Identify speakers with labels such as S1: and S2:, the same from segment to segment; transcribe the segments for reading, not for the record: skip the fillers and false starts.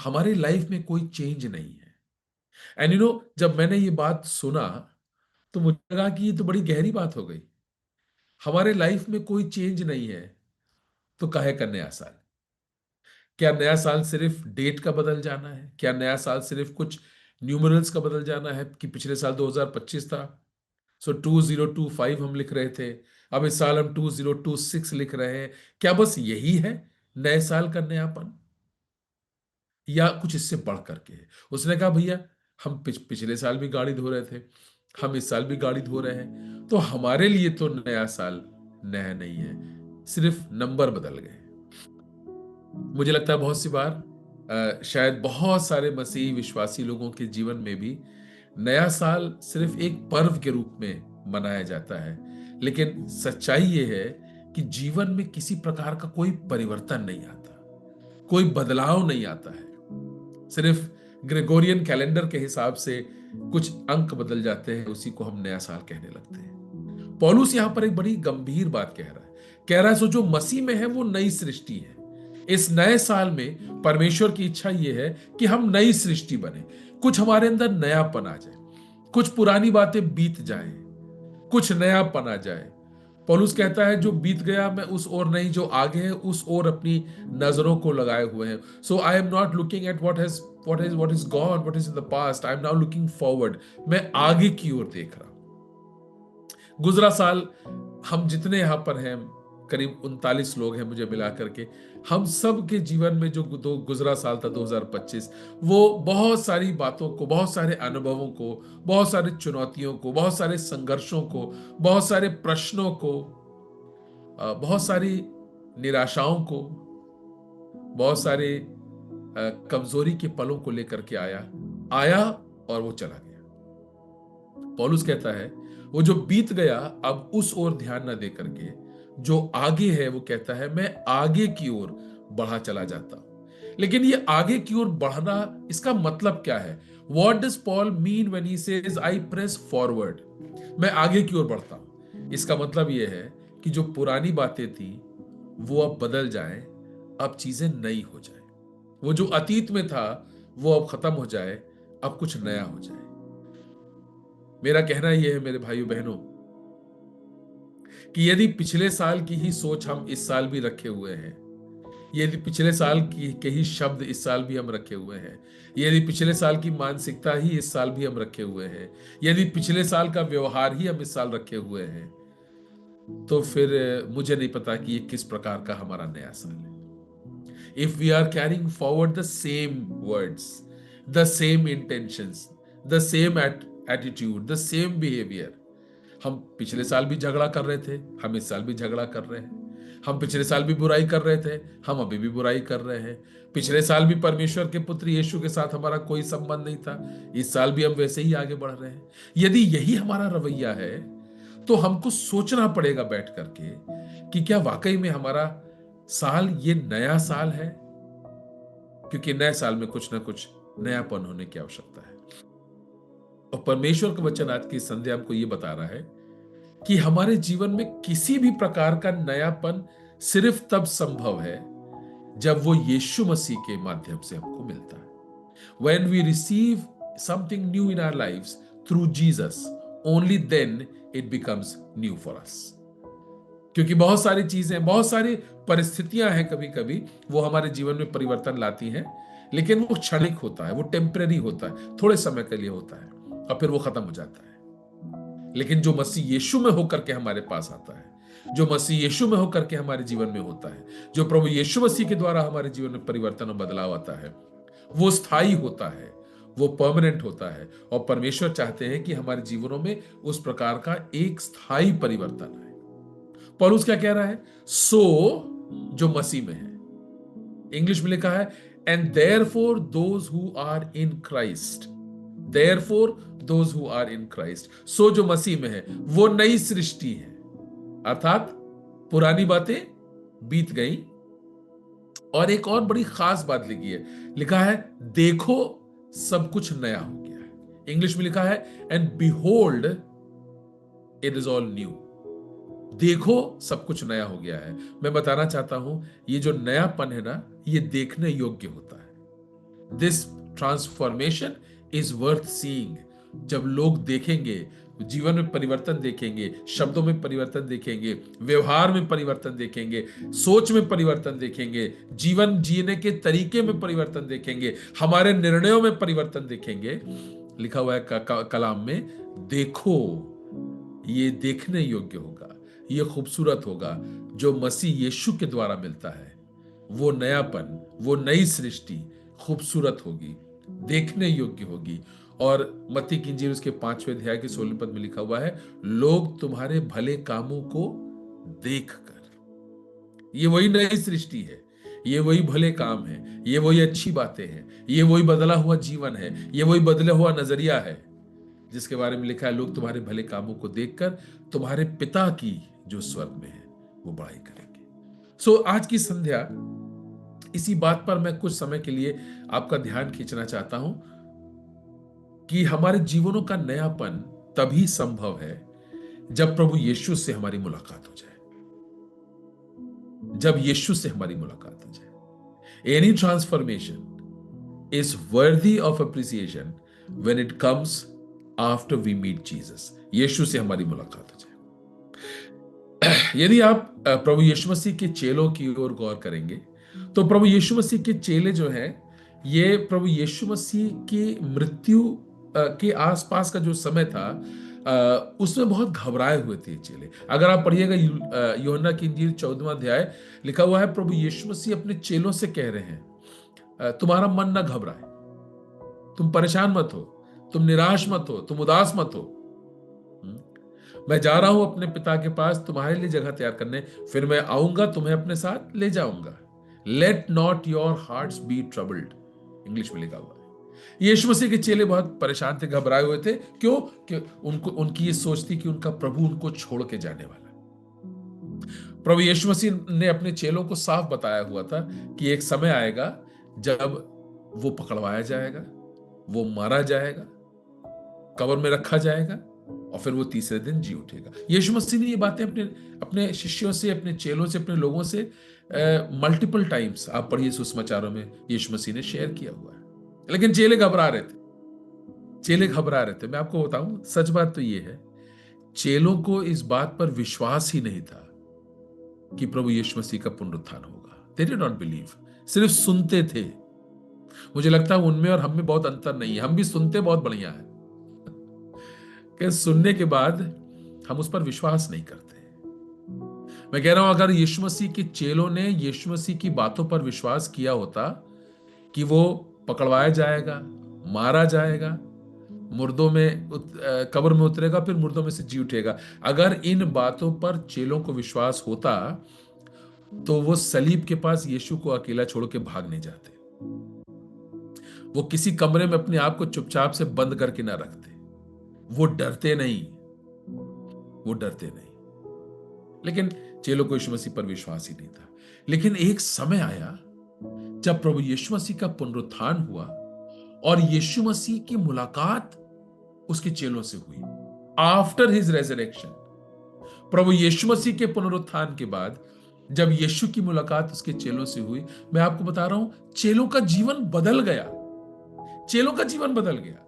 S1: हमारी लाइफ में कोई चेंज नहीं है। एंड यू नो, जब मैंने ये बात सुना तो मुझे लगा कि ये तो बड़ी गहरी बात हो गई। हमारे लाइफ में कोई चेंज नहीं है तो काहे का नया साल? क्या नया साल सिर्फ डेट का बदल जाना है? क्या नया साल सिर्फ कुछ न्यूमरल्स का बदल जाना है कि पिछले साल 2025 था, सो 2025 हम लिख रहे थे, अब इस साल हम 2026 लिख रहे हैं? क्या बस यही है नए साल का नयापन, या कुछ इससे बढ़ करके है? उसने कहा भैया, हम पिछले साल भी गाड़ी धो रहे थे, हम इस साल भी गाड़ी धो रहे हैं, तो हमारे लिए तो नया साल नया नहीं है, सिर्फ नंबर बदल गए। मुझे लगता है बहुत सी बार शायद बहुत सारे मसीही विश्वासी लोगों के जीवन में भी नया साल सिर्फ एक पर्व के रूप में मनाया जाता है, लेकिन सच्चाई ये है कि जीवन में किसी प्रकार का कोई परिवर्तन नहीं आता, कोई बदलाव नहीं आता है। सिर्फ ग्रेगोरियन कैलेंडर के हिसाब से कुछ अंक बदल जाते हैं, उसी को हम नया साल कहने लगते हैं। पौलुस यहां पर एक बड़ी गंभीर बात कह रहा है। कह रहा है, सो जो मसीह में है वो नई सृष्टि है। इस नए साल में परमेश्वर की इच्छा यह है कि हम नई सृष्टि बने, कुछ हमारे अंदर नयापन आ जाए, कुछ पुरानी बातें बीत जाएं, कुछ नयापन आ जाए। पौलुस कहता है, जो बीत गया मैं उस ओर नहीं, जो आगे है उस ओर अपनी नजरों को लगाए हुए हैं। So I am not looking at what is gone, what is in the past, I am now looking forward. मैं आगे की ओर देख रहा हूं। गुजरा साल, हम जितने यहां पर हैं, करीब 39 लोग हैं मुझे मिला करके, हम सब के जीवन में जो दो गुजरा साल था 2025, वो बहुत सारी बातों को, बहुत सारे अनुभवों को, बहुत सारी चुनौतियों को, बहुत सारे संघर्षों को, बहुत सारे प्रश्नों को, बहुत सारी निराशाओं को, बहुत सारे कमजोरी के पलों को लेकर के आया आया और वो चला गया। पौलुस कहता है, वो जो बीत गया अब उस ओर ध्यान न दे करके जो आगे है, वो कहता है मैं आगे की ओर बढ़ा चला जाता हूं। लेकिन ये आगे की ओर बढ़ना, इसका मतलब क्या है? What does Paul mean when he says I press forward? मैं आगे की ओर बढ़ता हूं, इसका मतलब यह है कि जो पुरानी बातें थी वो अब बदल जाएं, अब चीजें नई हो जाए। वो जो अतीत में था वो अब खत्म हो जाए, अब कुछ नया हो जाए। मेरा कहना यह है मेरे भाइयों बहनों, कि यदि पिछले साल की ही सोच हम इस साल भी रखे हुए हैं, यदि पिछले साल की के ही शब्द इस साल भी हम रखे हुए हैं, यदि पिछले साल की मानसिकता ही इस साल भी हम रखे हुए हैं, यदि पिछले साल का व्यवहार ही हम इस साल रखे हुए हैं, तो फिर मुझे नहीं पता कि ये किस प्रकार का हमारा नया साल है। If we are carrying forward the same words, the same intentions, the same attitude, the same behavior, हम पिछले साल भी झगड़ा कर रहे थे, हम इस साल भी झगड़ा कर रहे हैं। हम पिछले साल भी बुराई कर रहे थे, हम अभी भी बुराई कर रहे हैं। पिछले साल भी परमेश्वर के पुत्र यीशु के साथ हमारा कोई संबंध नहीं था, इस साल भी हम वैसे ही आगे बढ़ रहे हैं। यदि यही हमारा रवैया है, तो हमको सोचना पड़ेगा बैठ करके कि क्या वाकई में हमारा साल ये नया साल है? क्योंकि नए साल में कुछ ना कुछ नयापन होने की आवश्यकता है। और परमेश्वर का वचन आज की संध्या हमको ये बता रहा है कि हमारे जीवन में किसी भी प्रकार का नयापन सिर्फ तब संभव है जब वो यीशु मसीह के माध्यम से हमको मिलता है। When we receive something new in our lives through Jesus, only then it becomes new for us. क्योंकि बहुत सारी चीजें, बहुत सारी परिस्थितियां हैं, कभी कभी वो हमारे जीवन में परिवर्तन लाती हैं, लेकिन वो क्षणिक होता है, वो टेम्परेरी होता है, थोड़े समय के लिए होता है और फिर वो खत्म हो जाता है। लेकिन जो मसीह यीशु में होकर के हमारे पास आता है, जो मसीह यीशु में होकर के हमारे जीवन में होता है, जो प्रभु यीशु मसीह के द्वारा हमारे जीवन में परिवर्तन और बदलाव आता है, वो स्थायी होता है, वो परमानेंट होता है। और परमेश्वर चाहते हैं कि हमारे जीवनों में उस प्रकार का एक स्थायी परिवर्तन आए। पौलुस क्या कह रहा है? जो मसीह में है, इंग्लिश में लिखा है and therefore those who are in Christ, therefore those who are in Christ. जो मसीह में है वो नई सृष्टि है, अर्थात पुरानी बातें बीत गई। और एक और बड़ी खास बात लिखा है देखो सब कुछ नया हो गया है। इंग्लिश में लिखा है and behold it is all new. देखो सब कुछ नया हो गया है। मैं बताना चाहता हूं, ये जो नयापन है ना, ये देखने योग्य होता है। This transformation is worth seeing. जब लोग देखेंगे, जीवन में परिवर्तन देखेंगे, शब्दों में परिवर्तन देखेंगे, व्यवहार में परिवर्तन देखेंगे, सोच में परिवर्तन देखेंगे, जीवन जीने के तरीके में परिवर्तन देखेंगे, हमारे निर्णयों में परिवर्तन देखेंगे। लिखा हुआ है कलाम में, देखो ये देखने योग्य होगा, ये खूबसूरत होगा जो मसीह यीशु के द्वारा मिलता है। वो नयापन, वो नई सृष्टि खूबसूरत होगी, देखने योग्य होगी। और मत्ती की इंजील उसके 5वें अध्याय के 16वें पद में लिखा हुआ है, लोग तुम्हारे भले कामों को देखकर। ये वही नई सृष्टि है, ये वही भले काम है, ये वही अच्छी बातें हैं, ये वही बदला हुआ जीवन है, ये वही बदला हुआ नजरिया है जिसके बारे में लिखा है, लोग तुम्हारे भले कामों को देखकर तुम्हारे पिता की जो स्वर्ग में है वो बड़ाई करेंगे। सो आज की संध्या इसी बात पर मैं कुछ समय के लिए आपका ध्यान खींचना चाहता हूं कि हमारे जीवनों का नयापन तभी संभव है जब प्रभु यीशु से हमारी मुलाकात हो जाए, जब यीशु से हमारी मुलाकात हो जाए। Any transformation is worthy of appreciation when it comes after we meet Jesus. यीशु से हमारी मुलाकात हो जाए। यदि आप प्रभु यीशु मसीह के चेलों की ओर गौर करेंगे तो प्रभु यीशु मसीह के चेले जो हैं, ये प्रभु यीशु मसीह की मृत्यु के आसपास का जो समय था उसमें बहुत घबराए हुए थे चेले। अगर आप पढ़िएगा यूहन्ना की इंजील 14वां अध्याय, लिखा हुआ है प्रभु यीशु मसीह अपने चेलों से कह रहे हैं, तुम्हारा मन ना घबराए, तुम परेशान मत हो, तुम निराश मत हो, तुम उदास मत हो। मैं जा रहा हूं अपने पिता के पास तुम्हारे लिए जगह तैयार करने, फिर मैं आऊंगा, तुम्हें अपने साथ ले जाऊंगा। Let not your hearts be troubled, English में लिखा हुआ है। यीशु मसीह के चेले बहुत परेशान थे, घबराए हुए थे। क्यों? कि उनकी ये सोच थी कि उनका प्रभु उनको छोड़ के जाने वाला। प्रभु यीशु मसीह ने अपने चेलों को साफ बताया हुआ था कि एक समय आएगा जब वो पकड़वाया जाएगा, वो मारा जाएगा, कब्र में रखा जाएगा और फिर वो तीसरे दिन जी उठेगा। यीशु मसीह ने ये बातें अपने शिष्यों से, अपने चेलों से, अपने लोगों से मल्टीपल टाइम्स, आप पढ़िए सुसमाचारों में, यीशु मसीह ने शेयर किया हुआ है। लेकिन चेले घबरा रहे थे, चेले घबरा रहे थे। मैं आपको बताऊं, सच बात तो ये है, चेलों को इस बात पर विश्वास ही नहीं था कि प्रभु यीशु मसीह का पुनरुत्थान होगा। They did not believe, सिर्फ सुनते थे। मुझे लगता है उनमें और हम में बहुत अंतर नहीं है। हम भी सुनते बहुत बढ़िया है, कि सुनने के बाद हम उस पर विश्वास नहीं करते। मैं कह रहा हूं, अगर यीशु मसीह के चेलों ने यीशु मसीह की बातों पर विश्वास किया होता कि वो पकड़वाया जाएगा, मारा जाएगा, मुर्दों में कब्र में उतरेगा, फिर मुर्दों में से जी उठेगा, अगर इन बातों पर चेलों को विश्वास होता तो वो सलीब के पास यीशु को अकेला छोड़ के भाग नहीं जाते। वो किसी कमरे में अपने आप को चुपचाप से बंद करके ना रखते। वो डरते नहीं, वो डरते नहीं। लेकिन चेलों को यीशु मसीह पर विश्वास ही नहीं था। लेकिन एक समय आया जब प्रभु यीशु मसीह का पुनरुत्थान हुआ और यीशु मसीह की मुलाकात उसके चेलों से हुई। आफ्टर हिज रेजरेक्शन, प्रभु यीशु मसीह के पुनरुत्थान के बाद जब यीशु की मुलाकात उसके चेलों से हुई, मैं आपको बता रहा हूं, चेलों का जीवन बदल गया। चेलों का जीवन बदल गया।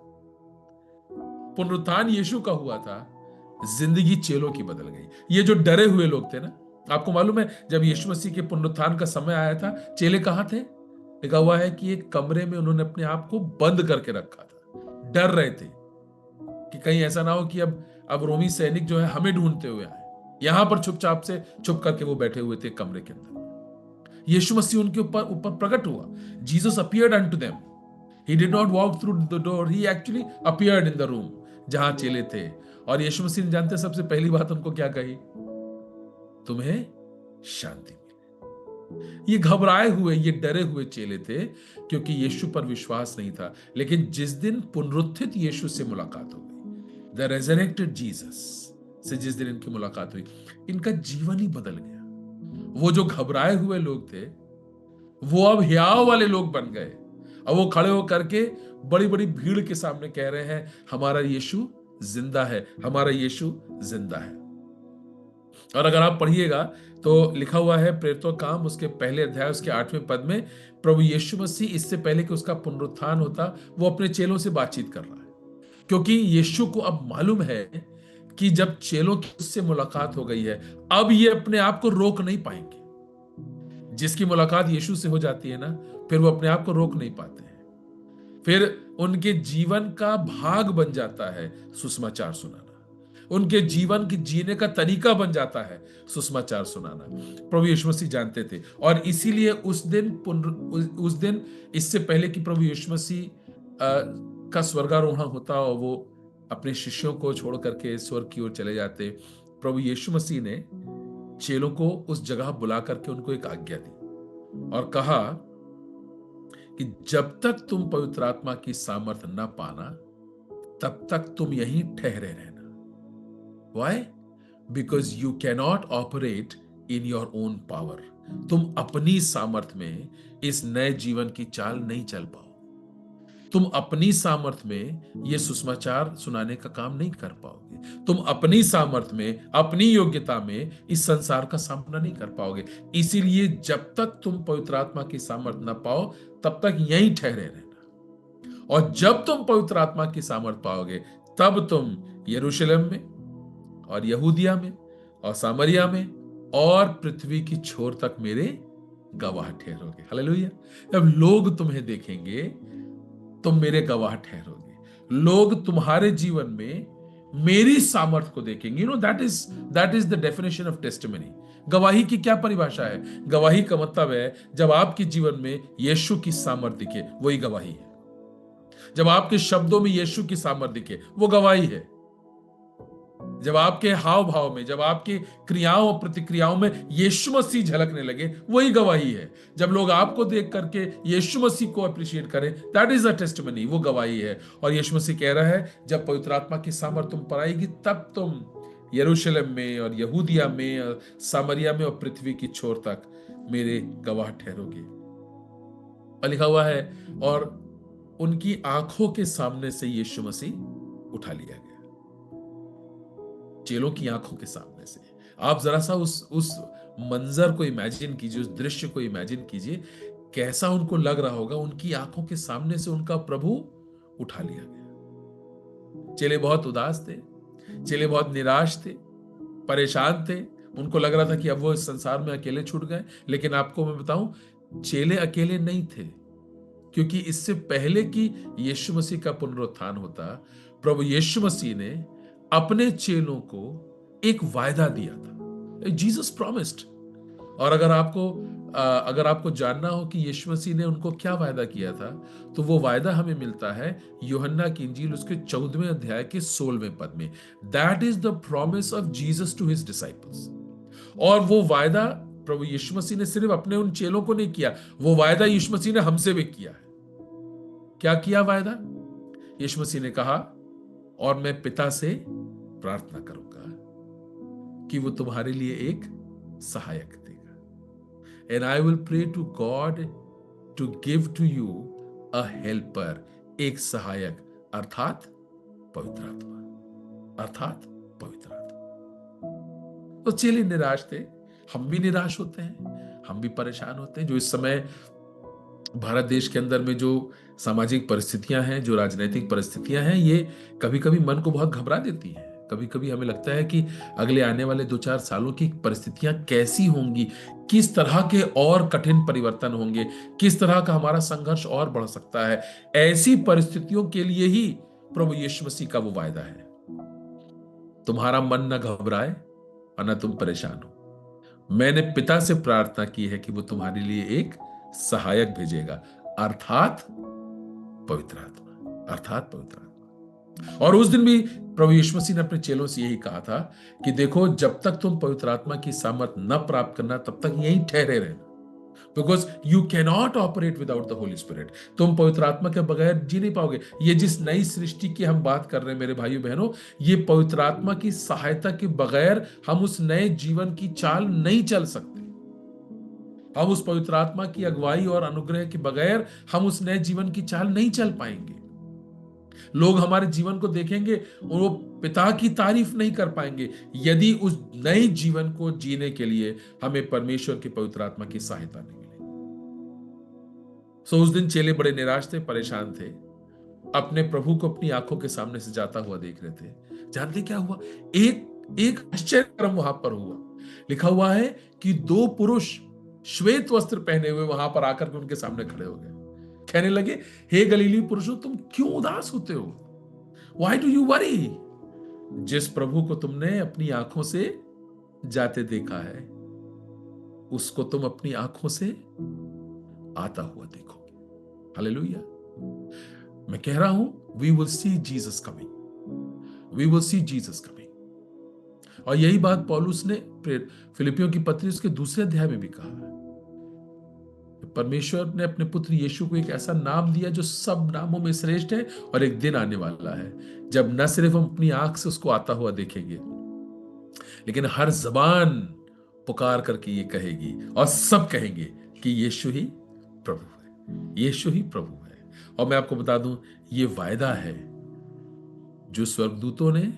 S1: पुनरुत्थान यीशु का हुआ था, जिंदगी चेलों की बदल गई। ये जो डरे हुए लोग थे ना, आपको मालूम है, जब यीशु मसीह के पुनरुत्थान का समय आया था, चेले कहां थे? लिखा हुआ है कि एक कमरे में उन्होंने अपने आप को बंद करके रखा था। डर रहे थे कि कहीं ऐसा ना हो कि अब रोमी सैनिक जो है हमें ढूंढते हुए आए। यहां पर चुपचाप से छुप करके वो बैठे हुए थे कमरे के अंदर। यीशु मसीह उनके ऊपर प्रकट हुआ। Jesus appeared unto them. He did not walk through the door, he actually appeared in the room जहां चेले थे। और यीशु मसीह ने, जानते सबसे पहली बात उनको क्या कही? तुम्हें शांति मिले। ये घबराए हुए, ये डरे हुए चेले थे क्योंकि यीशु पर विश्वास नहीं था। लेकिन जिस दिन पुनरुत्थित यीशु से मुलाकात हो गई, द रेजरेक्टेड जीसस से जिस दिन इनकी मुलाकात हुई, इनका जीवन ही बदल गया। वो जो घबराए हुए लोग थे, वो अब हियाव वाले लोग बन गए। अब वो खड़े होकर के बड़ी बड़ी भीड़ के सामने कह रहे हैं, हमारा यीशु जिंदा है, हमारा यीशु जिंदा है। और अगर आप पढ़िएगा तो लिखा हुआ है प्रेरितों का काम उसके पहले अध्याय उसके 8वें पद में, प्रभु यीशु मसीह इससे पहले कि उसका पुनरुत्थान होता, वो अपने चेलों से बातचीत कर रहा है, क्योंकि यीशु को अब मालूम है कि जब चेलों की उससे मुलाकात हो गई है, अब ये अपने आप को रोक नहीं पाएंगे। जिसकी मुलाकात यीशु से हो जाती है ना, फिर वो अपने आप को रोक नहीं पाते हैं। फिर उनके जीवन का भाग बन जाता है सुसमाचार सुनाना, उनके जीवन के जीने का तरीका बन जाता है सुसमाचार सुनाना। प्रभु यीशु मसीह जानते थे, और इसीलिए उस दिन इससे पहले कि प्रभु यीशु मसीह का स्वर्गारोहण होता और वो अपने शिष्यों को छोड़ करके स्वर्ग की ओर चले जाते, प्रभु यीशु मसीह ने चेलों को उस जगह बुला करके उनको एक आज्ञा दी और कहा कि जब तक तुम पवित्र आत्मा की सामर्थ्य न पाना, तब तक तुम यहीं ठहरे रहना। Why? Because you cannot operate in your own power. तुम अपनी सामर्थ्य में इस नए जीवन की चाल नहीं चल पाओ। तुम अपनी सामर्थ्य में ये सुसमाचार सुनाने का काम नहीं कर पाओगे। तुम अपनी सामर्थ्य में, अपनी योग्यता में इस संसार का सामना नहीं कर पाओगे। इसीलिए जब तक तुम पवित्र आत्मा की सामर्थ्य ना पाओ, तब तक यहीं ठहरे रहना। और जब तुम पवित्र आत्मा की सामर्थ्य पाओगे, तब तुम यरूशलेम में और यहूदिया में और सामरिया में और पृथ्वी की छोर तक मेरे गवाह ठहरोगे। हालेलुया। जब लोग तुम्हें देखेंगे, तुम मेरे गवाह ठहरोगे। लोग तुम्हारे जीवन में मेरी सामर्थ को देखेंगे। You know that is the definition of testimony. गवाही की क्या परिभाषा है? गवाही का मतलब है जब आपके जीवन में यीशु की सामर्थ दिखे, वही गवाही है। जब आपके शब्दों में यीशु की सामर्थ दिखे, वो गवाही है। जब आपके हाव भाव में, जब आपकी क्रियाओं और प्रतिक्रियाओं में यीशु मसीह झलकने लगे, वही गवाही है। जब लोग आपको देख करके यीशु मसीह को अप्रिशिएट करें, दैट इज अ टेस्टिमनी, वो गवाही है। और यीशु मसीह कह रहा है, जब पवित्र आत्मा की सामर्थ तुम पर आएगी, तब तुम यरूशलेम में और यहूदिया में और सामरिया में और पृथ्वी की छोर तक मेरे गवाह ठहरोगे। और लिखा हुआ है, और उनकी आंखों के सामने से यीशु मसीह उठा लिया गया। चेलों की आंखों के सामने से। आप जरा सा उस मंजर को इमेजिन कीजिए, उस दृश्य को इमेजिन कीजिए, कैसा उनको लग रहा होगा। उनकी आंखों के सामने से उनका प्रभु उठा लिया गया। चेले बहुत उदास थे, चेले बहुत निराश थे, परेशान थे। उनको लग रहा था कि अब वो इस संसार में अकेले छूट गए। लेकिन आपको मैं बताऊं, चेले अकेले नहीं थे, क्योंकि इससे पहले कि यीशु मसीह का पुनरुत्थान होता, प्रभु यीशु मसीह ने अपने चेलों को एक वायदा दिया था। Jesus promised. और अगर आपको जानना हो कि यीशु मसीह ने उनको क्या वायदा किया था, तो वो वायदा हमें मिलता है यूहन्ना की इंजील उसके 14वें अध्याय के 16वें पद में। That is the promise of Jesus to his disciples. और वो वायदा प्रभु यीशु मसीह ने सिर्फ अपने उन चेलों को नहीं किया, वो वायदा यीशु मसीह ने हमसे भी किया है। क्या किया वायदा? यीशु मसीह ने कहा, और मैं पिता से प्रार्थना करूंगा कि वो तुम्हारे लिए एक सहायक देगा। And I will pray to God to give to you a helper, एक सहायक, अर्थात पवित्र आत्मा, अर्थात पवित्र आत्मा। तो चेले निराश थे, हम भी निराश होते हैं, हम भी परेशान होते हैं। जो इस समय भारत देश के अंदर में जो सामाजिक परिस्थितियां हैं, जो राजनीतिक परिस्थितियां हैं, ये कभी कभी मन को बहुत घबरा देती हैं। कभी कभी हमें लगता है कि अगले आने वाले 2-4 सालों की परिस्थितियां कैसी होंगी, किस तरह के और कठिन परिवर्तन होंगे, किस तरह का हमारा संघर्ष और बढ़ सकता है। ऐसी परिस्थितियों के लिए ही प्रभु यीशु मसीह का वो वायदा है, तुम्हारा मन न घबराए और न तुम परेशान हो। मैंने पिता से प्रार्थना की है कि वो तुम्हारे लिए एक सहायक भेजेगा, अर्थात पवित्र आत्मा, अर्थात पवित्र आत्मा। और उस दिन भी प्रभु यीशु मसीह ने अपने चेलों से यही कहा था कि देखो, जब तक तुम पवित्र आत्मा की सामर्थ न प्राप्त करना, तब तक यहीं ठहरे रहना। Because you cannot operate without the Holi spirit. तुम पवित्र आत्मा के बगैर जी नहीं पाओगे। ये जिस नई सृष्टि की हम बात कर रहे हैं मेरे भाइयों बहनों, ये पवित्र आत्मा की सहायता के बगैर हम उस नए जीवन की चाल नहीं चल सकते। हम उस पवित्र आत्मा की अगुवाई और अनुग्रह के बगैर हम उस नए जीवन की चाल नहीं चल पाएंगे। लोग हमारे जीवन को देखेंगे और वो पिता की तारीफ नहीं कर पाएंगे यदि उस नए जीवन को जीने के लिए हमें परमेश्वर की पवित्र आत्मा की सहायता नहीं मिलेगी। सो उस दिन चेले बड़े निराश थे, परेशान थे, अपने प्रभु को अपनी आंखों के सामने से जाता हुआ देख रहे थे। जानते क्या हुआ? एक एक आश्चर्यक्रम वहां पर हुआ। लिखा हुआ है कि दो पुरुष श्वेत वस्त्र पहने हुए वहां पर आकर के उनके सामने खड़े हो गए। कहने लगे, हे गलीली पुरुषों, तुम क्यों उदास होते हो? Why do you worry? जिस प्रभु को तुमने अपनी आंखों से जाते देखा है, उसको तुम अपनी आंखों से आता हुआ देखोगे। हालेलुया। मैं कह रहा हूं, we will see Jesus coming, we will see Jesus coming. और यही बात पौलुस ने फिलिपियों की पत्री उसके दूसरे अध्याय में भी कहा है। परमेश्वर ने अपने पुत्र यीशु को एक ऐसा नाम दिया जो सब नामों में श्रेष्ठ है, और एक दिन आने वाला है जब न सिर्फ हम अपनी आंख से उसको आता हुआ देखेंगे, लेकिन हर जबान पुकार करके ये कहेगी और सब कहेंगे कि यीशु ही प्रभु है, यीशु ही प्रभु है। और मैं आपको बता दूं, ये वायदा है जो स्वर्गदूतों ने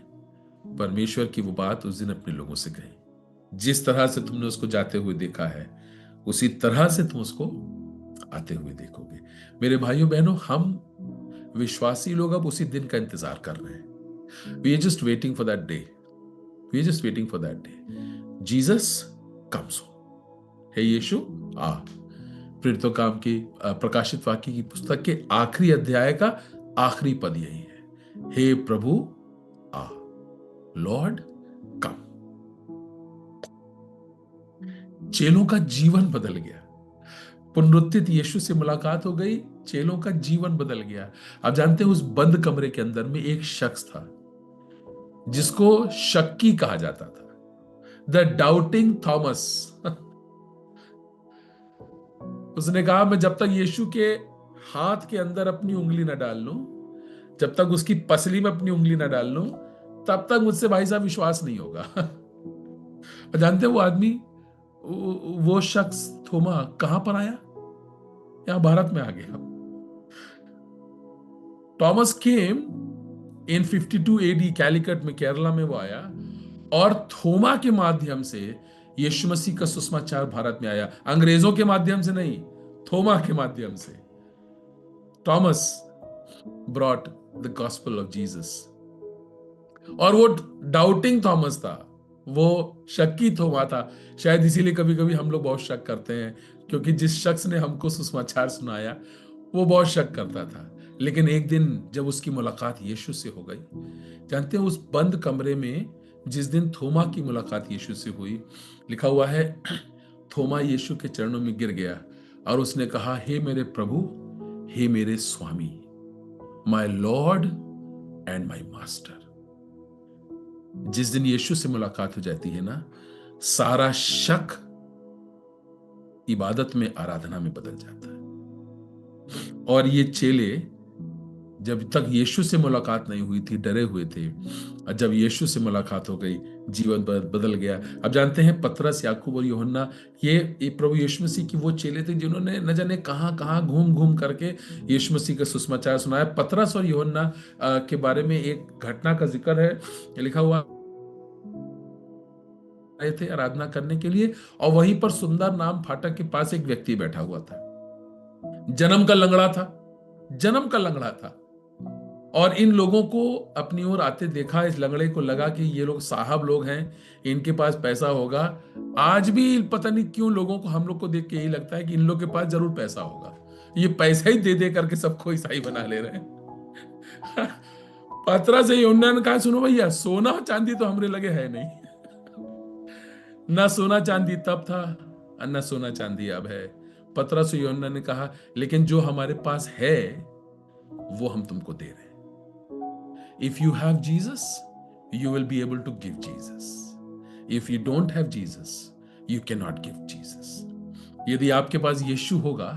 S1: परमेश्वर की वो बात उस दिन अपने लोगों से कही। जिस तरह से तुमने उसको जाते हुए देखा है, उसी तरह से तुम उसको आते हुए देखोगे। मेरे भाइयों बहनों, हम विश्वासी लोग अब उसी दिन का इंतजार कर रहे हैं। We are just waiting for that day, we are just waiting for that day. Jesus comes home. हे यीशु आ। प्रेरितों काम की प्रकाशित वाक्य की पुस्तक के आखिरी अध्याय का आखिरी पद यही है, हे प्रभु आ, लॉर्ड कम। चेलों का जीवन बदल गया। पुनरुत्थित यीशु से मुलाकात हो गई, चेलों का जीवन बदल गया। आप जानते हैं, उस बंद कमरे के अंदर में एक शख्स था जिसको शक्की कहा जाता था, द डाउटिंग थॉमस। उसने कहा, मैं जब तक यीशु के हाथ के अंदर अपनी उंगली न डाल लूं, जब तक उसकी पसली में अपनी उंगली न डाल लूं, तब तक मुझसे भाई साहब विश्वास नहीं होगा। और जानते हैं वो आदमी, वो शख्स थोमा कहां पर आया? यहां भारत में आ गया। थॉमस केम इन 52 एडी, कैलिकट में, केरला में वो आया, और थोमा के माध्यम से यीशु मसीह का सुसमाचार भारत में आया। अंग्रेजों के माध्यम से नहीं, थोमा के माध्यम से। Thomas brought the gospel of Jesus. और वो डाउटिंग थॉमस था, वो शक्की थोमा था। शायद इसीलिए कभी कभी हम लोग बहुत शक करते हैं, क्योंकि जिस शख्स ने हमको सुसमाचार सुनाया वो बहुत शक करता था। लेकिन एक दिन जब उसकी मुलाकात यीशु से हो गई, जानते हैं उस बंद कमरे में जिस दिन थोमा की मुलाकात यीशु से हुई, लिखा हुआ है, थोमा यीशु के चरणों में गिर गया और उसने कहा, हे मेरे प्रभु, हे मेरे स्वामी, my lord and my master. जिस दिन यीशु से मुलाकात हो जाती है ना, सारा शक इबादत में, आराधना में बदल जाता है। और ये चेले जब तक यीशु से मुलाकात नहीं हुई थी डरे हुए थे, और जब यीशु से मुलाकात हो गई जीवन बदल गया। अब जानते हैं पतरस, याकूब और यूहन्ना, ये प्रभु यीशु मसीह की वो चेले थे जिन्होंने न जाने कहां कहां घूम घूम करके यीशु मसीह का सुसमाचार सुनाया। पतरस और यूहन्ना के बारे में एक घटना का जिक्र है, लिखा हुआ आए थे आराधना करने के लिए, और वहीं पर सुंदर नाम फाटक के पास एक व्यक्ति बैठा हुआ था, जन्म का लंगड़ा था, जन्म का लंगड़ा था। और इन लोगों को अपनी ओर आते देखा, इस लंगड़े को लगा कि ये लोग साहब लोग हैं, इनके पास पैसा होगा। आज भी पता नहीं क्यों लोगों को, हम लोग को देख के यही लगता है कि इन लोग के पास जरूर पैसा होगा, ये पैसा ही दे दे करके सबको ईसाई बना ले रहे हैं। पतरा से यूहन्ना ने कहा, सुनो भैया, सोना चांदी तो हमरे लगे है नहीं। ना सोना चांदी तब था और ना सोना चांदी अब है। पतरस और यूहन्ना ने कहा, लेकिन जो हमारे पास है वो हम तुमको दे रहे हैं। If you have Jesus, you will be able to give Jesus. If you don't have Jesus, you cannot give Jesus. यदि आपके पास यीशु होगा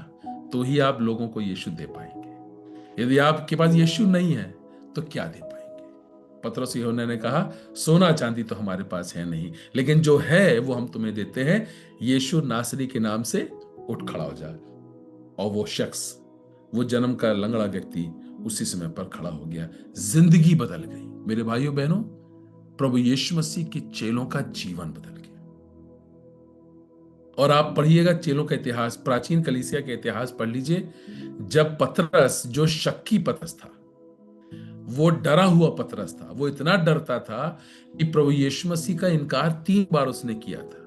S1: तो ही आप लोगों को यीशु दे पाएंगे। यदि आपके पास यीशु नहीं है तो क्या दे पाएंगे? पतरस यूहन्ना ने कहा, सोना चांदी तो हमारे पास है नहीं, लेकिन जो है वो हम तुम्हें देते हैं। यीशु नासरी के नाम से उठ खड़ा हो जा। और वो शख्स, वो जन्म का लंगड़ा व्यक्ति, उसी समय पर खड़ा हो गया, जिंदगी बदल गई। मेरे भाइयों बहनों, प्रभु यीशु मसीह के चेलों का जीवन बदल गया। और आप पढ़िएगा चेलों का इतिहास, प्राचीन कलीसिया का इतिहास पढ़ लीजिए। जब पतरस, जो शक्की पतरस था, वो डरा हुआ पतरस था, वो इतना डरता था कि प्रभु यीशु मसीह का इनकार 3 बार उसने किया था।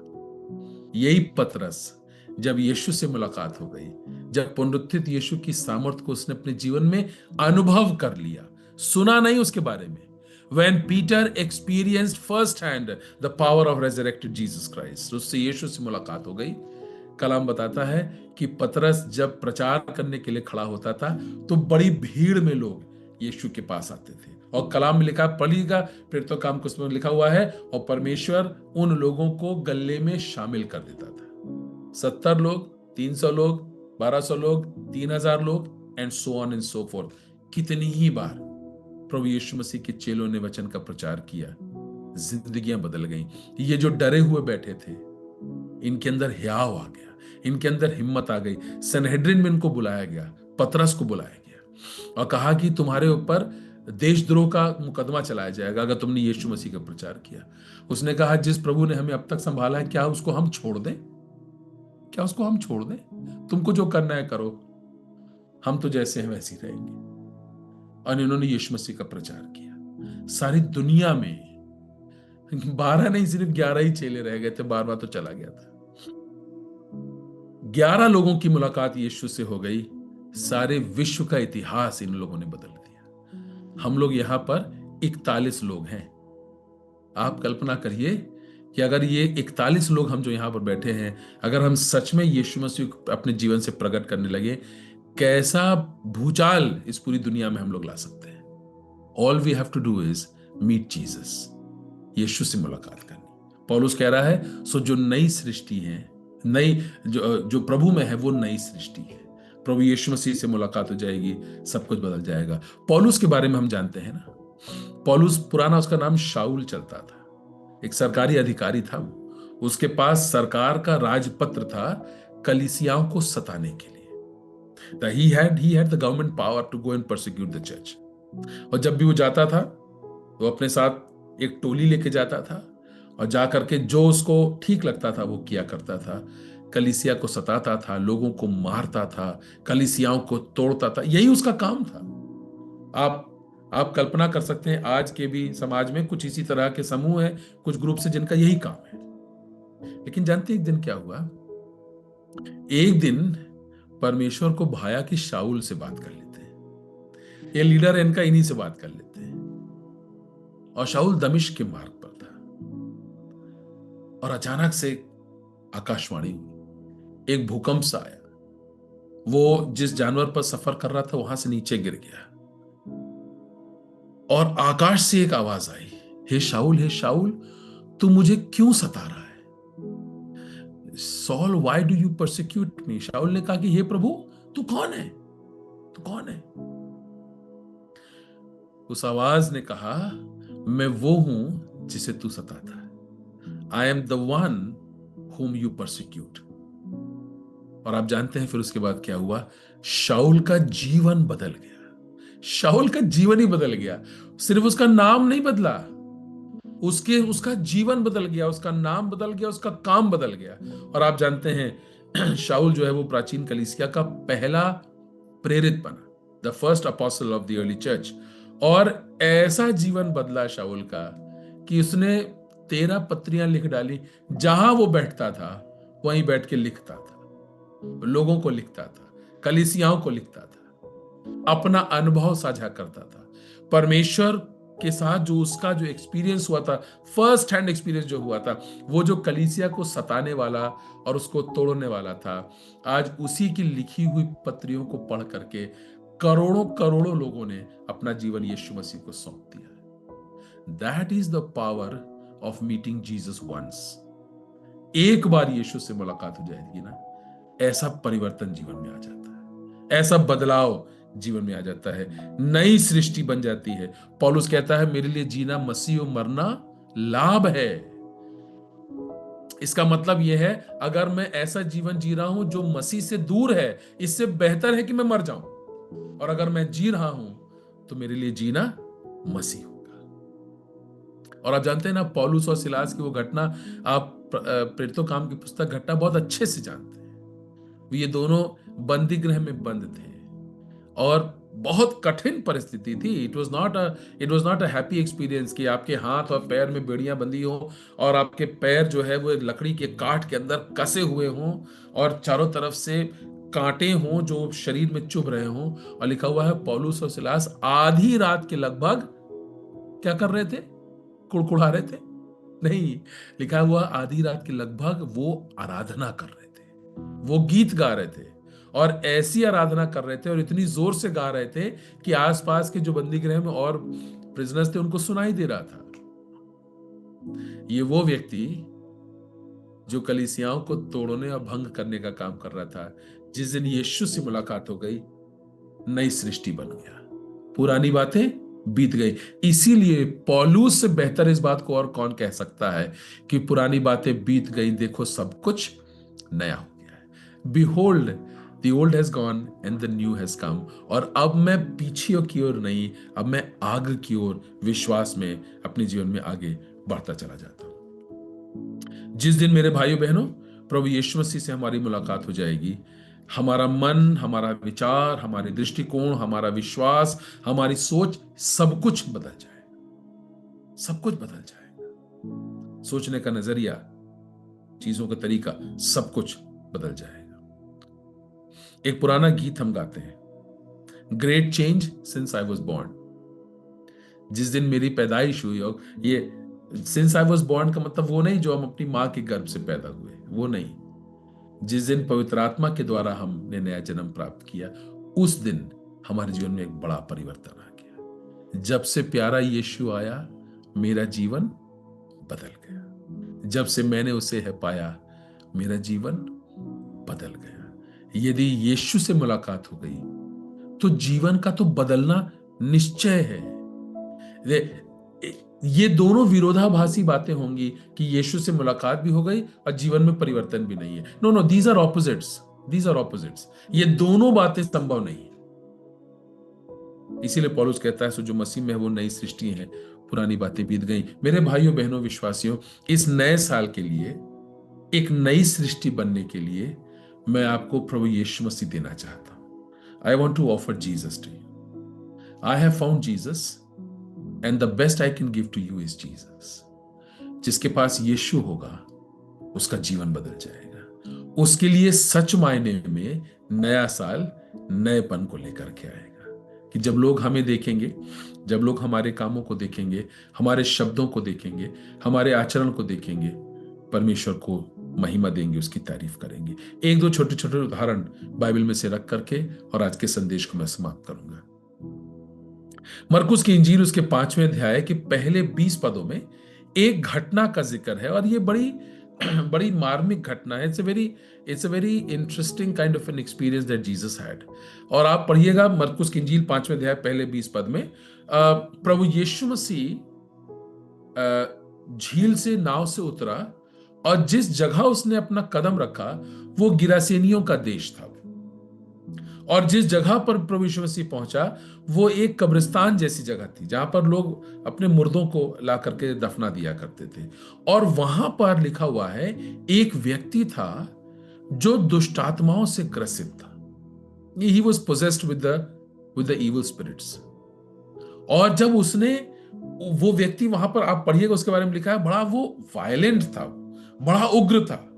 S1: यही पतरस, जब यीशु से मुलाकात हो गई, जब पुनरुत्थित यीशु की सामर्थ्य को उसने अपने जीवन में अनुभव कर लिया, सुना नहीं उसके बारे में, when Peter experienced first hand the power of resurrected Jesus Christ, उससे यीशु से मुलाकात हो गई। कलाम बताता है कि पतरस जब प्रचार करने के लिए खड़ा होता था तो बड़ी भीड़ में लोग यीशु के पास आते थे। और कलाम में लिखा, पढ़िएगा फिर तो काम कुछ में लिखा हुआ है, और परमेश्वर उन लोगों को गले में शामिल कर देता था। 70 लोग, 300 लोग, 1200 लोग, 3000 लोग, and so on and so fourth. कितनी ही बार प्रभु यीशु मसीह के चेलों ने वचन का प्रचार किया, जिंदगियां बदल गईं। ये जो डरे हुए बैठे थे, इनके अंदर हियाव आ गया, इनके अंदर हिम्मत आ गई। सनहेड्रिन में इनको बुलाया गया, पतरस को बुलाया गया और कहा कि तुम्हारे ऊपर देशद्रोह का मुकदमा चलाया जाएगा अगर तुमने यीशु मसीह का प्रचार किया। उसने कहा, जिस प्रभु ने हमें अब तक संभाला है, क्या उसको हम छोड़ दें? क्या उसको हम छोड़ दें? तुमको जो करना है करो, हम तो जैसे हैं वैसे ही रहेंगे। और इन्होंने यीशु मसीह का प्रचार किया। सारी दुनिया में 12 नहीं, सिर्फ 11 ही चेले रह गए थे, 12वां तो चला गया था। 11 लोगों की मुलाकात यीशु से हो गई, सारे विश्व का इतिहास इन लोगों ने बदल दिया। हम लोग यहां पर 41 लोग हैं। आप कल्पना करिए कि अगर ये 41 लोग हम जो यहां पर बैठे हैं, अगर हम सच में यीशु मसीह को अपने जीवन से प्रकट करने लगे, कैसा भूचाल इस पूरी दुनिया में हम लोग ला सकते हैं। All we have to do is meet Jesus, यीशु से मुलाकात करनी। पौलुस कह रहा है, सो जो नई सृष्टि है, नई जो प्रभु में है, वो नई सृष्टि है। प्रभु यीशु मसीह से मुलाकात हो जाएगी, सब कुछ बदल जाएगा। पौलुस के बारे में हम जानते हैं ना, पौलुस पुराना उसका नाम शाऊल चलता था, एक सरकारी अधिकारी था वो। उसके पास सरकार का राजपत्र था कलीसियाओं को सताने के लिए। He had the government power to go and persecute the church. और जब भी वो जाता था तो अपने साथ एक टोली लेके जाता था और जा करके जो उसको ठीक लगता था वो किया करता था। कलीसिया को सताता था, लोगों को मारता था, कलीसियाओं को तोड़ता था, यही उसका काम था। आप कल्पना कर सकते हैं, आज के भी समाज में कुछ इसी तरह के समूह हैं, कुछ ग्रुप से जिनका यही काम है। लेकिन जानते हैं एक दिन क्या हुआ? एक दिन परमेश्वर को भाया कि शाऊल से बात कर लेते हैं, ये लीडर है इनका, इन्हीं से बात कर लेते हैं। और शाऊल दमिश्क के मार्ग पर था और अचानक से आकाशवाणी हुई, एक भूकंप सा आया। वो जिस जानवर पर सफर कर रहा था वहां से नीचे गिर गया और आकाश से एक आवाज आई, हे शाऊल, तू मुझे क्यों सता रहा है? Saul, why do you persecute me? शाऊल ने कहा कि हे प्रभु, तू कौन है? तू कौन है? उस आवाज ने कहा, मैं वो हूं जिसे तू सताता है। I am the one whom you persecute। और आप जानते हैं फिर उसके बाद क्या हुआ? शाऊल का जीवन बदल गया। शाऊल का जीवन ही बदल गया। सिर्फ उसका नाम नहीं बदला, उसका जीवन बदल गया, उसका नाम बदल गया, उसका काम बदल गया। और आप जानते हैं शाऊल जो है वो प्राचीन कलीसिया का पहला प्रेरित बना, the first apostle of the early church. और ऐसा जीवन बदला शाऊल का कि उसने 13 पत्रियां लिख डाली। जहां वो बैठता था वहीं बैठ के लिखता था, लोगों को लिखता था, कलीसियाओं को लिखता था, अपना अनुभव साझा करता था। परमेश्वर के साथ जो उसका जो एक्सपीरियंस हुआ था, फर्स्ट हैंड एक्सपीरियंस जो हुआ था, वो जो कलीसिया को सताने वाला और उसको तोड़ने वाला था, आज उसी की लिखी हुई पत्रियों को पढ़ करके करोड़ों करोड़ों लोगों ने अपना जीवन यीशु मसीह को सौंप दिया। That is the power of meeting Jesus once. एक बार यीशु से मुलाकात हो जाएगी ना, ऐसा परिवर्तन जीवन में आ जाता है, ऐसा बदलाव जीवन में आ जाता है, नई सृष्टि बन जाती है। पौलुस कहता है, मेरे लिए जीना मसीह और मरना लाभ है। इसका मतलब यह है, अगर मैं ऐसा जीवन जी रहा हूं जो मसीह से दूर है, इससे बेहतर है कि मैं मर जाऊं। और अगर मैं जी रहा हूं तो मेरे लिए जीना मसीह होगा। और आप जानते हैं ना, पौलुस और सिलास की वो घटना, आप प्रेरितों काम की पुस्तक घटना बहुत अच्छे से जानते हैं। ये दोनों बंदी गृह में बंद थे और बहुत कठिन परिस्थिति थी। It was not a happy experience कि आपके हाथ और पैर में बेड़ियां बंधी हो और आपके पैर जो है वो लकड़ी के काट के अंदर कसे हुए हों और चारों तरफ से कांटे हों जो शरीर में चुभ रहे हों। और लिखा हुआ है पौलुस और सिलास आधी रात के लगभग क्या कर रहे थे? कुड़कुड़ा रहे थे? नहीं, लिखा हुआ आधी रात के लगभग वो आराधना कर रहे थे, वो गीत गा रहे थे और ऐसी आराधना कर रहे थे और इतनी जोर से गा रहे थे कि आसपास के जो बंदी गृह में और प्रिजनर्स थे उनको सुनाई दे रहा था। ये वो व्यक्ति जो कलीसियाओं को तोड़ने और भंग करने का काम कर रहा था, जिस दिन यीशु से मुलाकात हो गई, नई सृष्टि बन गया, पुरानी बातें बीत गई। इसीलिए पौलुस से बेहतर इस बात को और कौन कह सकता है कि पुरानी बातें बीत गई, देखो सब कुछ नया हो गया है। Behold the old has gone and the new has come. और अब मैं पीछे की ओर नहीं, अब मैं आगे की ओर विश्वास में अपने जीवन में आगे बढ़ता चला जाता हूं। जिस दिन मेरे भाइयों बहनों प्रभु यीशु मसीह से हमारी मुलाकात हो जाएगी, हमारा मन, हमारा विचार, हमारे दृष्टिकोण, हमारा विश्वास, हमारी सोच, सब कुछ बदल जाएगा। सब कुछ बदल जाएगा। सोचने का नजरिया, चीजों का तरीका, सब कुछ बदल जाएगा। एक पुराना गीत हम गाते हैं, great change since I was born. जिस दिन मेरी पैदाइश हुई, और ये सिंस आई वॉज बॉर्न का मतलब वो नहीं जो हम अपनी मां के गर्भ से पैदा हुए, वो नहीं। जिस दिन पवित्र आत्मा के द्वारा हमने नया जन्म प्राप्त किया, उस दिन हमारे जीवन में एक बड़ा परिवर्तन आ गया। जब से प्यारा यीशु आया, मेरा जीवन बदल गया। जब से मैंने उसे है पाया, मेरा जीवन बदल गया। यदि यीशु से मुलाकात हो गई तो जीवन का तो बदलना निश्चय है। ये दोनों विरोधाभासी बातें होंगी कि यीशु से मुलाकात भी हो गई और जीवन में परिवर्तन भी नहीं है। No no, these are opposites, these are opposites. ये दोनों बातें संभव नहीं है। इसीलिए पौलुस कहता है, सो जो मसीह में है वो नई सृष्टि है, पुरानी बातें बीत गई। मेरे भाइयों बहनों विश्वासियों, इस नए साल के लिए, एक नई सृष्टि बनने के लिए मैं आपको प्रभु यीशु मसीह देना चाहता हूं। I want to offer Jesus to you. I have found Jesus and the best I can give to you is Jesus. जिसके पास यीशु होगा उसका जीवन बदल जाएगा। उसके लिए सच मायने में नया साल नएपन को लेकर के आएगा कि जब लोग हमें देखेंगे, जब लोग हमारे कामों को देखेंगे, हमारे शब्दों को देखेंगे, हमारे आचरण को देखेंगे, परमेश्वर को महिमा देंगे, उसकी तारीफ करेंगे। एक दो छोटे छोटे उदाहरण बाइबल में से रख करके और आज के संदेश को मैं समाप्त करूंगा। मरकुस की इंजील उसके 5वें अध्याय के पहले 20 पदों में एक घटना का जिक्र है और ये बड़ी बड़ी मार्मिक घटना है। It's a very interesting kind of an experience that Jesus had. और आप पढ़िएगा मरकुस की इंजील 5वें अध्याय पहले 20 पद में, प्रभु यीशु मसीह झील से नाव से उतरा और जिस जगह उसने अपना कदम रखा वो गिरासेनियों का देश था। और जिस जगह पर प्रभु यीशु मसीह पहुंचा वो एक कब्रिस्तान जैसी जगह थी जहां पर लोग अपने मुर्दों को ला करके दफना दिया करते थे। और वहां पर लिखा हुआ है एक व्यक्ति था जो दुष्ट आत्माओं से ग्रसित था। He was possessed with the evil spirits. और जब उसने, वो व्यक्ति वहां पर, आप पढ़िएगा उसके बारे में लिखा है, बड़ा वो वायलेंट था, बड़ा उग्र था।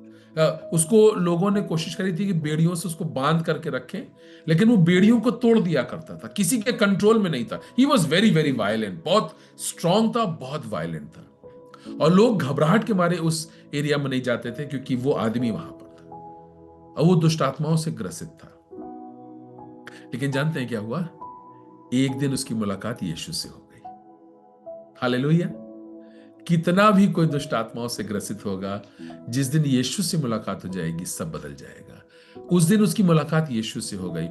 S1: उसको लोगों ने कोशिश करी थी कि बेड़ियों से उसको बांध करके रखें, लेकिन वो बेड़ियों को तोड़ दिया करता था, किसी के कंट्रोल में नहीं था। He was very very violent, बहुत स्ट्रांग था, बहुत वायलेंट था। और लोग घबराहट के मारे उस एरिया में नहीं जाते थे क्योंकि वो आदमी वहां पर था और वो दुष्ट आत्माओं से ग्रसित था। लेकिन जानते हैं क्या हुआ? एक दिन उसकी मुलाकात यीशु से हो गई। हालेलुया। कितना भी कोई दुष्ट आत्माओं से ग्रसित होगा, जिस दिन यीशु से मुलाकात हो जाएगी सब बदल जाएगा। उस दिन उसकी मुलाकात यीशु से हो गई।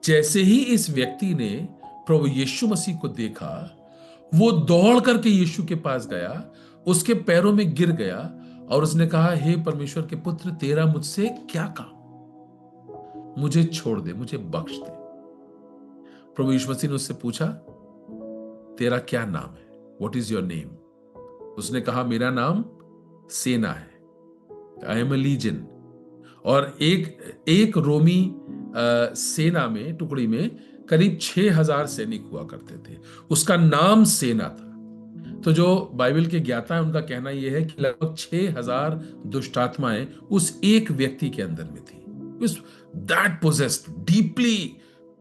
S1: जैसे ही इस व्यक्ति ने प्रभु यीशु मसीह को देखा, वो दौड़ करके यीशु के पास गया, उसके पैरों में गिर गया और उसने कहा, हे परमेश्वर के पुत्र, तेरा मुझसे क्या काम? मुझे छोड़ दे, मुझे बख्श दे। प्रभु यीशु मसीह ने उससे पूछा, तेरा क्या नाम है? What is your name? उसने कहा, मेरा नाम सेना है, आई एम अ लीजन। और एक एक रोमी सेना में, टुकड़ी में करीब 6,000 सैनिक हुआ करते थे। उसका नाम सेना था। तो जो बाइबल के ज्ञाता है उनका कहना यह है कि लगभग 6,000 दुष्ट आत्माएं उस एक व्यक्ति के अंदर में थी। That possessed, deeply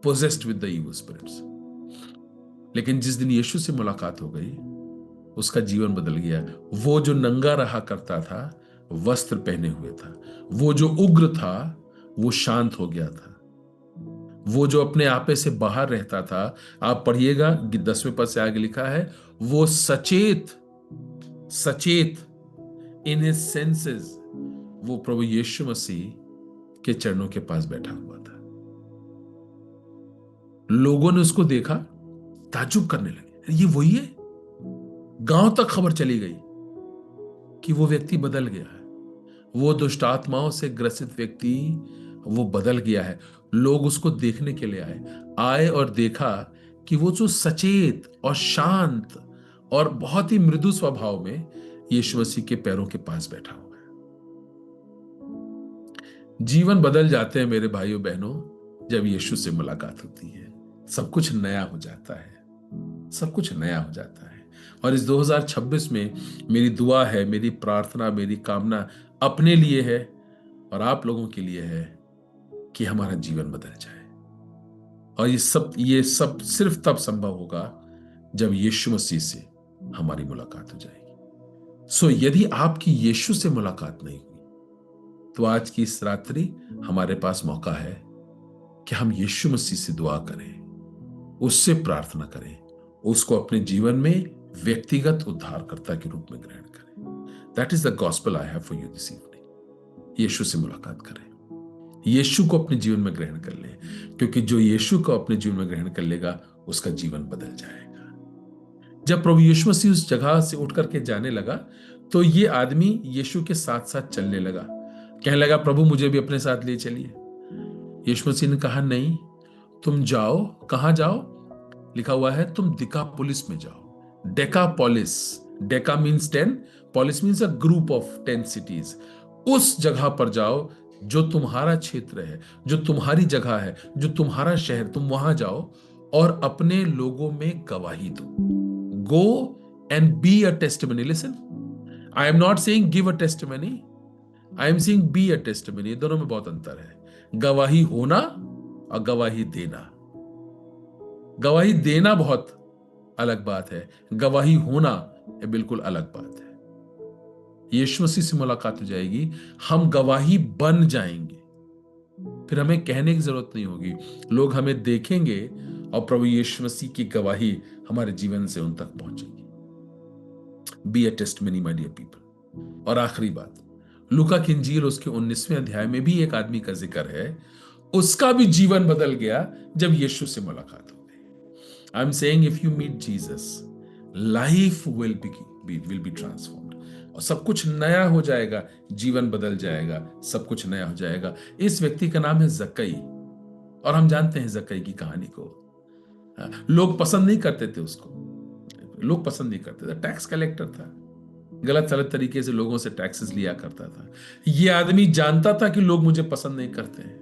S1: possessed with the evil spirits. लेकिन जिस दिन यीशु से मुलाकात हो गई, उसका जीवन बदल गया। वो जो नंगा रहा करता था, वस्त्र पहने हुए था। वो जो उग्र था, वो शांत हो गया था। वो जो अपने आपे से बाहर रहता था, आप पढ़िएगा 10वें पद से आगे लिखा है, वो सचेत सचेत इन हिज सेंसेस, वो प्रभु यीशु मसीह के चरणों के पास बैठा हुआ था। लोगों ने उसको देखा, ताज्जुब करने लगे, ये वही है। गांव तक खबर चली गई कि वो व्यक्ति बदल गया है। वो दुष्ट आत्माओं से ग्रसित व्यक्ति वो बदल गया है। लोग उसको देखने के लिए आए और देखा कि वो जो सचेत और शांत और बहुत ही मृदु स्वभाव में यीशु मसीह के पैरों के पास बैठा हुआ है। जीवन बदल जाते हैं मेरे भाइयों बहनों, जब यीशु से मुलाकात होती है। सब कुछ नया हो जाता है, सब कुछ नया हो जाता है। और इस 2026 में मेरी दुआ है, मेरी प्रार्थना, मेरी कामना अपने लिए है और आप लोगों के लिए है कि हमारा जीवन बदल जाए। और ये सब सिर्फ तब संभव होगा जब यीशु मसीह से हमारी मुलाकात हो जाएगी। सो यदि आपकी यीशु से मुलाकात नहीं हुई, तो आज की इस रात्रि हमारे पास मौका है कि हम यीशु मसीह से दुआ करें, उससे प्रार्थना करें, उसको अपने जीवन में व्यक्तिगत उद्धारकर्ता के रूप में ग्रहण करें। That is the gospel I have for you this evening. यीशु से मुलाकात करें, यीशु को अपने जीवन में ग्रहण कर लें, क्योंकि जो यीशु को अपने जीवन में ग्रहण कर लेगा, उसका जीवन बदल जाएगा। जब प्रभु यीशु मसीह उस जगह से उठ करके जाने लगा, तो ये आदमी यीशु के साथ साथ चलने लगा। कहने लगा, प्रभु मुझे भी अपने साथ ले चलिए। यीशु मसीह ने कहा, नहीं, तुम जाओ। कहां जाओ? लिखा हुआ है, तुम दिकापुलिस में जाओ। Decapolis, Deka means 10, police means a group of 10 cities. उस जगह पर जाओ जो तुम्हारा क्षेत्र है, जो तुम्हारी जगह है, जो तुम्हारा शहर, तुम वहां जाओ और अपने लोगों में गवाही दो। Go and B a testimony. Listen, I am not saying give a testimony, I am saying B a testimony. दोनों में बहुत अंतर है। गवाही होना और गवाही देना। गवाही देना बहुत अलग बात है, गवाही होना ये बिल्कुल अलग बात है। यीशु मसीह से मुलाकात हो जाएगी, हम गवाही बन जाएंगे। फिर हमें कहने की जरूरत नहीं होगी, लोग हमें देखेंगे और प्रभु यीशु मसीह की गवाही हमारे जीवन से उन तक पहुंचेगी। Be a testimony my dear people. और आखिरी बात, लूका की इंजील उसके 19वें अध्याय में भी एक आदमी का जिक्र है। उसका भी जीवन बदल गया जब यीशु से मुलाकात हो गई। I am saying, if you meet Jesus, life will be transformed. और सब कुछ नया हो जाएगा, जीवन बदल जाएगा, सब कुछ नया हो जाएगा। इस व्यक्ति का नाम है जक्कई, और हम जानते हैं जक्कई की कहानी को। लोग पसंद नहीं करते थे उसको, लोग पसंद नहीं करते थे। टैक्स कलेक्टर था, गलत सलत तरीके से लोगों से टैक्सेस लिया करता था। ये आदमी जानता था कि लोग मुझे पसंद नहीं करते हैं।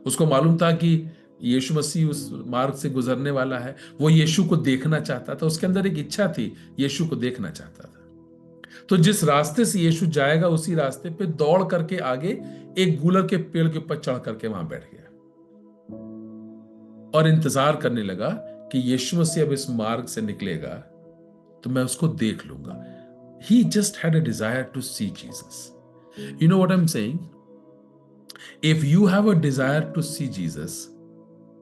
S1: उसको मालूम था कि यीशु मसीह उस मार्ग से गुजरने वाला है। वो यीशु को देखना चाहता था, उसके अंदर एक इच्छा थी, यीशु को देखना चाहता था। तो जिस रास्ते से यीशु जाएगा, उसी रास्ते पे दौड़ करके आगे एक गूलर के पेड़ के ऊपर चढ़ करके वहां बैठ गया और इंतजार करने लगा कि यीशु मसीह अब इस मार्ग से निकलेगा तो मैं उसको देख लूंगा। He just had a desire to see Jesus. You know what I'm saying? If you have a desire to see Jesus,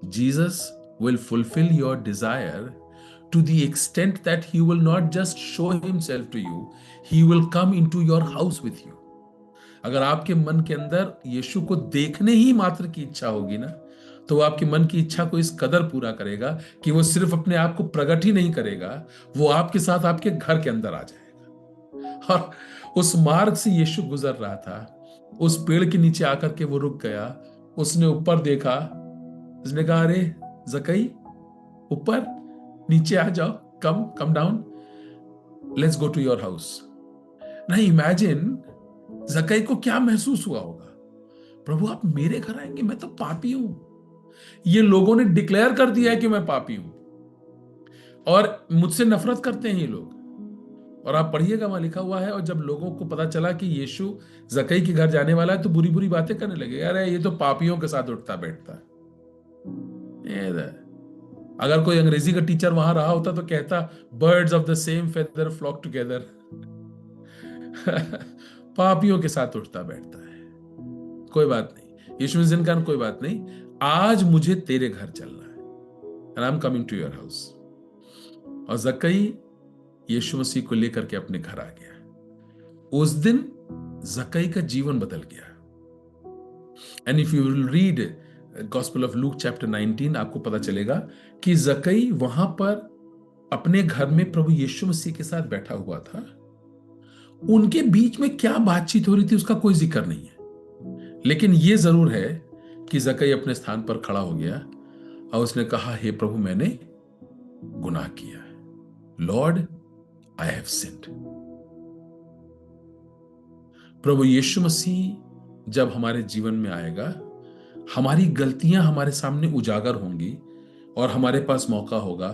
S1: Jesus will fulfill your desire to the extent that he will not just show himself to you, he will come into your house with you. अगर आपके मन के अंदर यीशु को देखने ही मात्र की इच्छा होगी ना, तो वो आपके मन की इच्छा को इस कदर पूरा करेगा कि वो सिर्फ अपने आप को प्रकट ही नहीं करेगा, वो आपके साथ आपके घर के अंदर आ जाएगा। और उस मार्ग से यीशु गुजर रहा था, उस पेड़ के नीचे आकर के वो रुक गया। उसने ऊपर देखा, उसने कहा, अरे जक्कई, ऊपर नीचे आ जाओ। Come down, let's go to your house. नहीं, इमेजिन जक्कई को क्या महसूस हुआ होगा, प्रभु आप मेरे घर आएंगे, मैं तो पापी हूं। ये लोगों ने डिक्लेयर कर दिया है कि मैं पापी हूं और मुझसे नफरत करते हैं ये लोग। और आप पढ़िएगा, वहां लिखा हुआ है, और जब लोगों को पता चला कि यीशु जक्कई के घर जाने वाला है तो बुरी बुरी बातें करने लगे, अरे ये तो पापियों के साथ उठता बैठता है। अगर कोई अंग्रेजी का टीचर वहां रहा होता तो कहता, birds of the same feather flock together. पापियों के साथ उठता बैठता है। कोई बात नहीं, यीशु मसीह ने कहा कोई बात नहीं, आज मुझे तेरे घर चलना है, and I am coming to your house. और जक्कई यीशु मसीह को लेकर के अपने घर आ गया। उस दिन जक्कई का जीवन बदल गया। And if you will read gospel of Luke chapter 19, आपको पता चलेगा कि जक्कई वहां पर अपने घर में प्रभु यीशु मसीह के साथ बैठा हुआ था। उनके बीच में क्या बातचीत हो रही थी उसका कोई जिक्र नहीं है, लेकिन यह जरूर है कि जक्कई अपने स्थान पर खड़ा हो गया और उसने कहा, हे प्रभु मैंने गुनाह किया है, लॉर्ड आई हैव सिन्ड। प्रभु यीशु मसीह जब हमारे जीवन में आएगा, हमारी गलतियां हमारे सामने उजागर होंगी और हमारे पास मौका होगा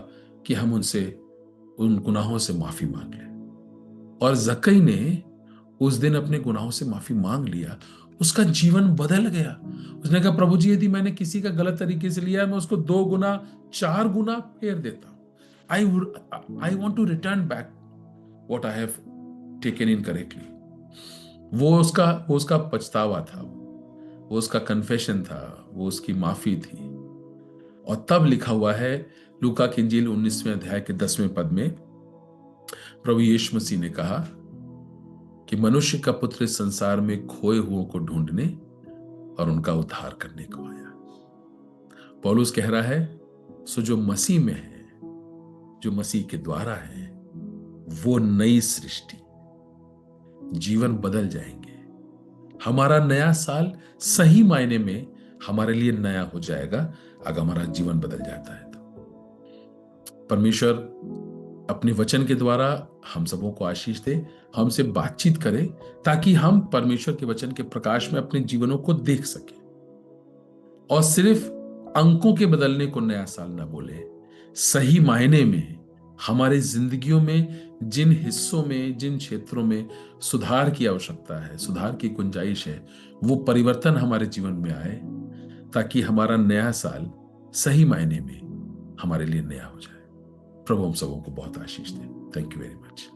S1: कि हम उनसे, उन गुनाहों से माफी मांग लें। और जक्कई ने उस दिन अपने गुनाहों से माफी मांग लिया, उसका जीवन बदल गया। उसने कहा, प्रभु जी यदि मैंने किसी का गलत तरीके से लिया, मैं उसको 2 गुना 4 गुना फेर देता हूं। I want to return back what I have taken incorrectly. वो उसका पछतावा था, वो उसका कन्फेशन था, वो उसकी माफी थी। और तब लिखा हुआ है लूका की इंजील 19वें अध्याय के 10वें पद में, प्रभु यीशु मसीह ने कहा कि मनुष्य का पुत्र इस संसार में खोए हुओं को ढूंढने और उनका उद्धार करने को आया। पौलुस कह रहा है, सो जो मसीह में है, जो मसीह के द्वारा है, वो नई सृष्टि, जीवन बदल जाएंगे। हमारा नया साल सही मायने में हमारे लिए नया हो जाएगा अगर हमारा जीवन बदल जाता है तो। परमेश्वर अपने वचन के द्वारा हम सबों को आशीष दे, हमसे बातचीत करें ताकि हम परमेश्वर के वचन के प्रकाश में अपने जीवनों को देख सकें और सिर्फ अंकों के बदलने को नया साल ना बोले, सही मायने में हमारे जिंदगियों में जिन हिस्सों में, जिन क्षेत्रों में सुधार की आवश्यकता है, सुधार की गुंजाइश है, वो परिवर्तन हमारे जीवन में आए ताकि हमारा नया साल सही मायने में हमारे लिए नया हो जाए। प्रभु हम सबों को बहुत आशीष दे। Thank you very much.